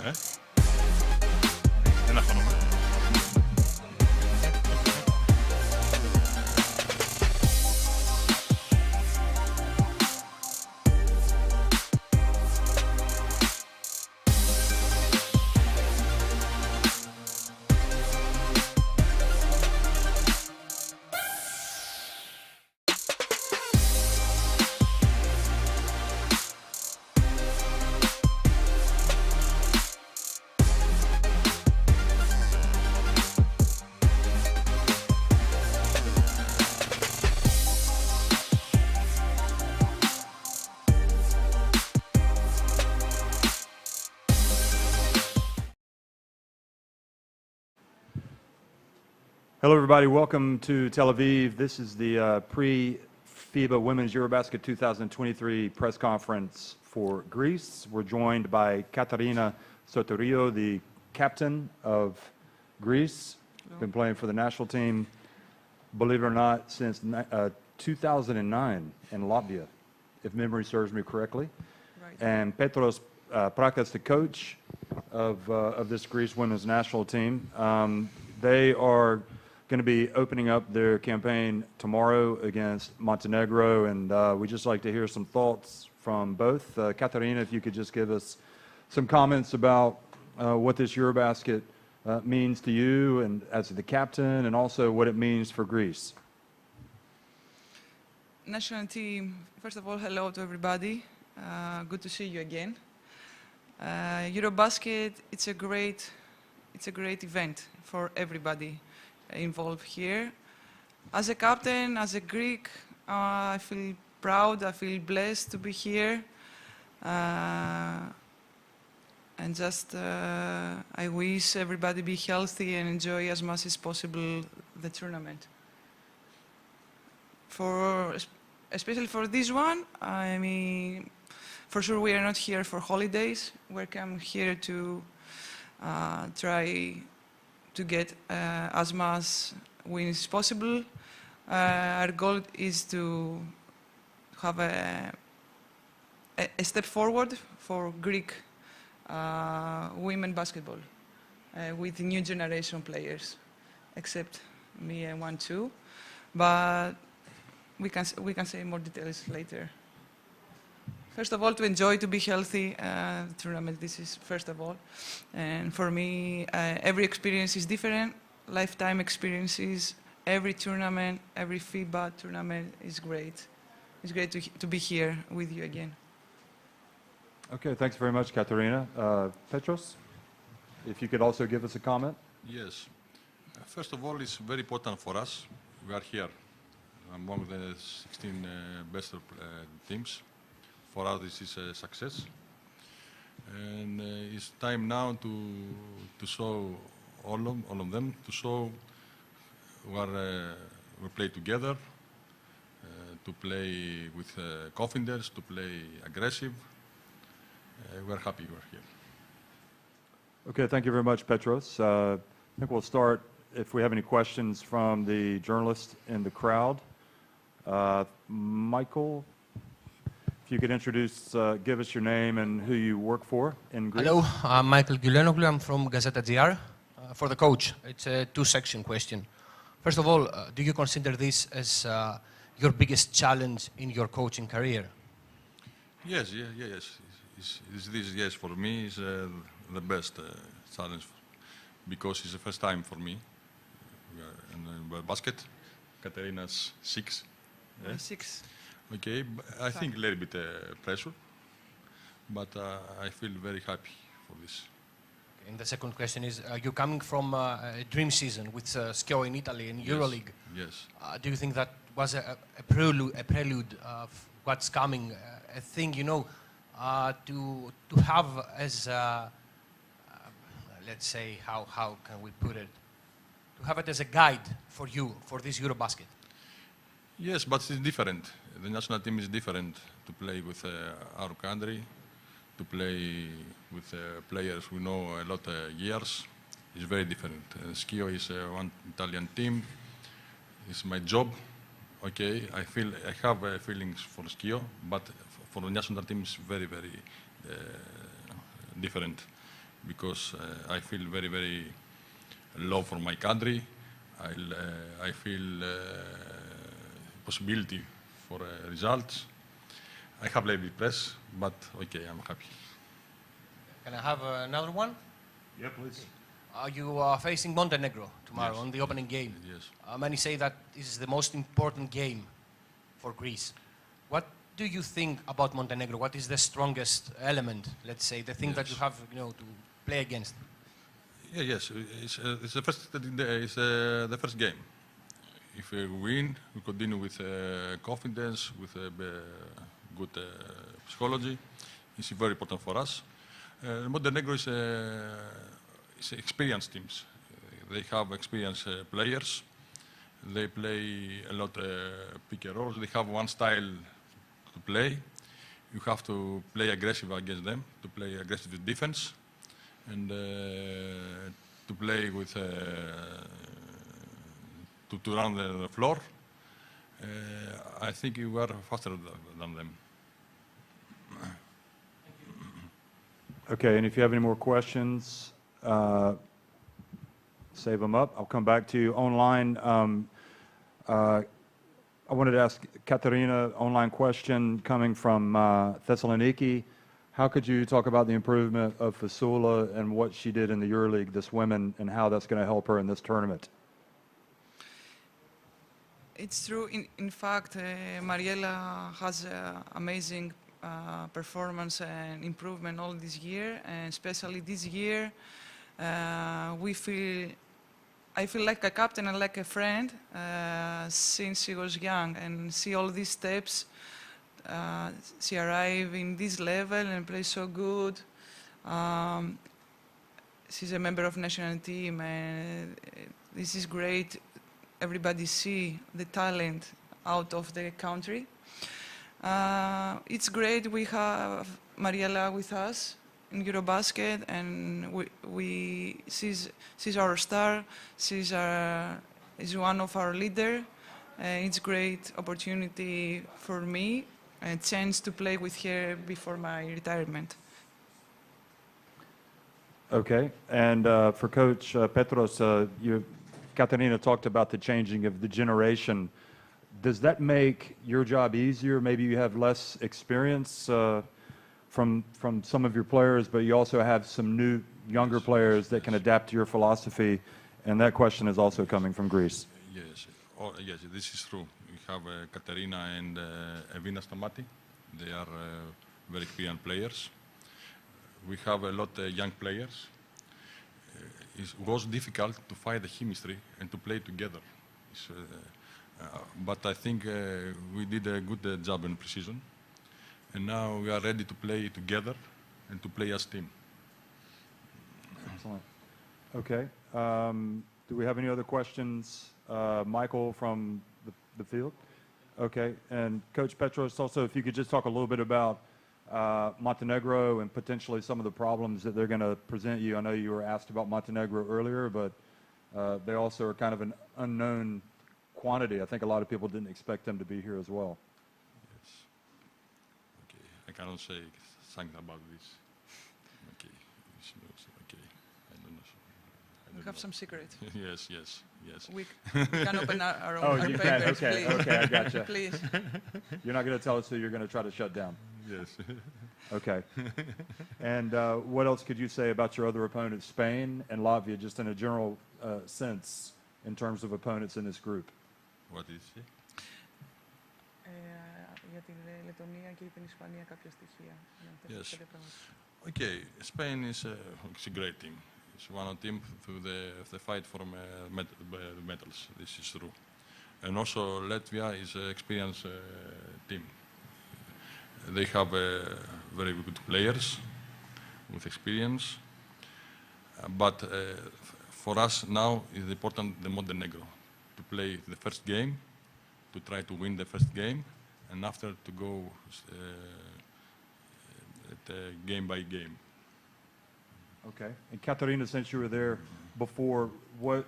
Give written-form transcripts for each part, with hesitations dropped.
Δεν αγχώνομαι. Hello everybody, welcome to Tel Aviv. This is the pre-FIBA Women's EuroBasket 2023 press conference for Greece. We're joined by Katarina Soteriou, the captain of Greece. Been playing for the national team, believe it or not, since 2009 in Latvia, if memory serves me correctly. Right. And Petros Prakas, the coach of this Greece women's national team. They are going to be opening up their campaign tomorrow against Montenegro, and we'd just like to hear some thoughts from both. Katarina, if you could just give us some comments about what this EuroBasket means to you and as the captain, and also what it means for Greece. National team, first of all, hello to everybody. Good to see you again. EuroBasket, it's a great event for everybody involved here. As a captain, as a Greek, I feel proud, I feel blessed to be here. And just, I wish everybody be healthy and enjoy as much as possible the tournament. Especially for this one, I mean, for sure we are not here for holidays. We're come here to try to get as much wins as possible. Our goal is to have a step forward for Greek women basketball with new generation players, except me and 1-2. But we can say more details later. First of all, to enjoy, to be healthy, the tournament, this is first of all. And for me, every experience is different, lifetime experiences, every tournament, every FIBA tournament is great. It's great to be here with you again. Okay, thanks very much, Katarina. Petros, if you could also give us a comment. Yes. First of all, it's very important for us. We are here among the 16 best teams. For us, this is a success. And it's time now to show all of them, to show we play together, to play with confidence, to play aggressive. We're happy we're here. Okay, thank you very much, Petros. I think we'll start if we have any questions from the journalists in the crowd. Michael, if you could introduce, give us your name and who you work for in Greece. Hello, I'm Michael Gyulenoglou. I'm from Gazeta GR. For the coach, it's a two-section question. First of all, do you consider this as your biggest challenge in your coaching career? Yes. Yes, for me, is the best challenge because it's the first time for me. We are in basket. Katerina's 6. 6. Okay, I think a little bit pressure, but I feel very happy for this. And the second question is, you're coming from a dream season with Schio in Italy and EuroLeague. Yes. Do you think that was a prelude of what's coming, a thing, you know, to have as, let's say, how can we put it, to have it as a guide for you, for this EuroBasket? Yes, but it's different. The national team is different to play with our country, to play with players who know a lot of years. It's very different. Schio is one Italian team. It's my job. Okay, I have feelings for Schio, but for the national team it's very, very different. because I feel very, very love for my country. I feel possibility for results. I have played with press, but okay, I'm happy. Can I have another one? Yeah, please. You are facing Montenegro tomorrow Yes. on the opening game. Yes. Many say that this is the most important game for Greece. What do you think about Montenegro? What is the strongest element, let's say, the thing that you Yes. have, to play against? Yeah, yes, it's the first game. If we win, we continue with confidence, with good psychology. It's very important for us. Montenegro is experienced teams. They have experienced players. They play a lot pick and rolls. They have one style to play. You have to play aggressive against them, to play aggressive defense, and to play with to run the floor. I think you are faster than them. Okay, and if you have any more questions, save them up. I'll come back to you online. I wanted to ask Katerina, online question coming from Thessaloniki. How could you talk about the improvement of Fasula and what she did in the EuroLeague this women and how that's going to help her in this tournament? It's true. In fact, Mariela has amazing performance and improvement all this year, and especially this year, I feel like a captain and like a friend since she was young, and see all these steps. She arrived in this level and plays so good. She's a member of national team, and this is great. Everybody see the talent out of the country. It's great we have Mariela with us in EuroBasket, and she's our star. She's is one of our leaders. It's great opportunity for me, a chance to play with her before my retirement. Okay, and for Coach Petros, Katerina talked about the changing of the generation. Does that make your job easier? Maybe you have less experience from some of your players, but you also have some new, younger players that can adapt to your philosophy. And that question is also coming from Greece. Yes, yes, this is true. We have Katerina and Evina Stamati. They are very experienced players. We have a lot of young players. It was difficult to find the chemistry and to play together. But I think we did a good job in pre-season. And now we are ready to play together and to play as a team. Excellent. Okay. Do we have any other questions? Michael from the field? Okay. And Coach Petros, also, if you could just talk a little bit about Montenegro and potentially some of the problems that they're going to present you. I know you were asked about Montenegro earlier, but they also are kind of an unknown quantity. I think a lot of people didn't expect them to be here as well. Yes. Okay. I cannot say something about this. Okay. Okay. I don't know. We have some secret. Yes. We can open our own Oh, our you can. papers, Okay. please. Okay. I gotcha. Please. You're not going to tell us who you're going to try to shut down. Yes. Okay. And what else could you say about your other opponents, Spain and Latvia, just in a general sense, in terms of opponents in this group? What is it? Για την Λετωνία και την Ισπανία κάποια στοιχεία. Yes. Okay, Spain is a great team. It's one of team through the fight for medals. This is true. And also Latvia is an experienced team. They have very good players with experience. But for us now is important the Montenegro to play the first game, to try to win the first game, and after to go game by game. Okay. And Katerina, since you were there before, what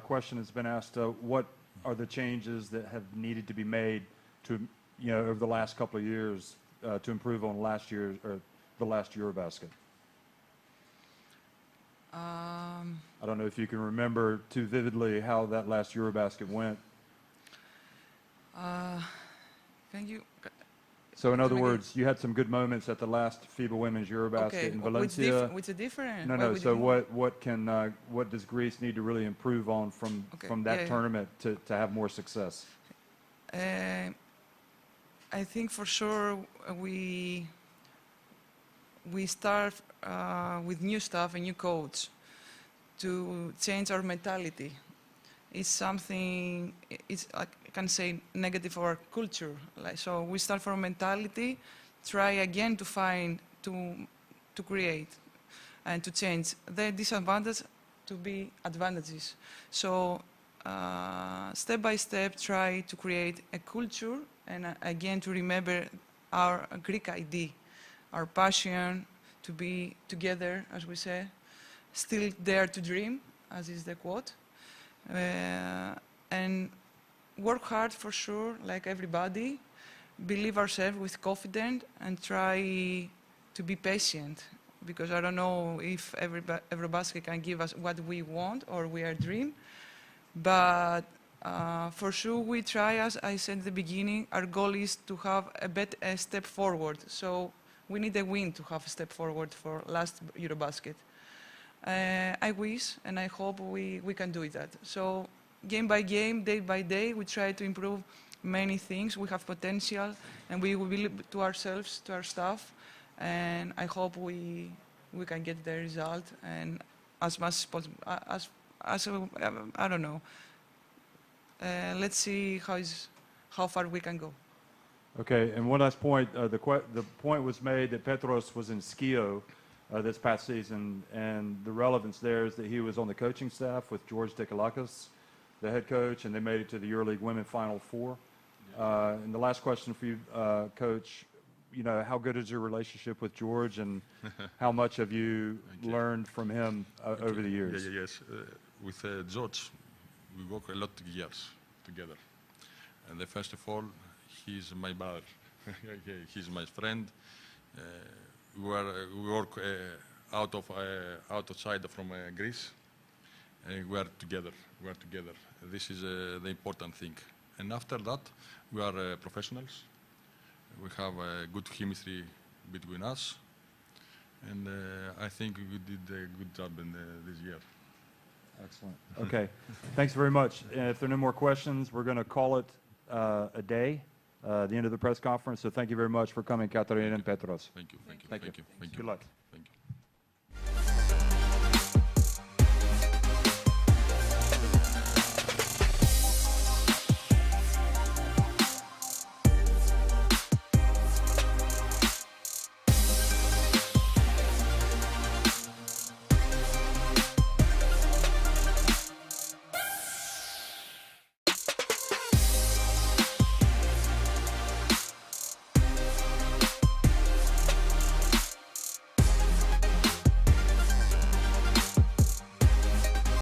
question has been asked, what are the changes that have needed to be made to, over the last couple of years to improve on last year's or the last EuroBasket? I don't know if you can remember too vividly how that last EuroBasket went. Can you? So in other Again. words, you had some good moments at the last FIBA Women's EuroBasket in Valencia. What's the difference? No, Why no. we So didn't- what does Greece need to really improve on from that yeah. tournament to have more success? I think for sure we start with new stuff, a new coach, to change our mentality. It's something, I can say, negative for our culture. Like, so we start from mentality, try again to find, to create, and to change the disadvantage to be advantages. So step by step, try to create a culture, and again to remember our Greek idea, our passion to be together, as we say, still dare to dream, as is the quote, and work hard for sure, like everybody, believe ourselves with confidence, and try to be patient, because I don't know if EuroBasket can give us what we want or we are dream, but for sure we try, as I said at the beginning, our goal is to have a step forward. So we need a win to have a step forward for last EuroBasket. I wish and I hope we can do that. So game by game, day by day, we try to improve many things. We have potential, and we will believe to ourselves, to our staff, and I hope we can get the result, and as much as possible, I don't know. Let's see how far we can go. Okay, and one last point. The point was made that Petros was in Skio this past season, and the relevance there is that he was on the coaching staff with George Dikalakis, the head coach, and they made it to the EuroLeague Women Final Four. And the last question for you, Coach, you know, how good is your relationship with George, and how much have you learned from him over the years? Yes. With George, we work a lot of years together. And first of all, he's my brother. He's my friend. We work outside from Greece, and we are together. This is the important thing. And after that, we are professionals. We have a good chemistry between us, and I think we did a good job in this year. Excellent. Okay. Thanks very much. And if there are no more questions, we're going to call it a day, the end of the press conference. So thank you very much for coming, Katarina and Petros. Thank you. Thank you. Thank you. Good luck. Thank you.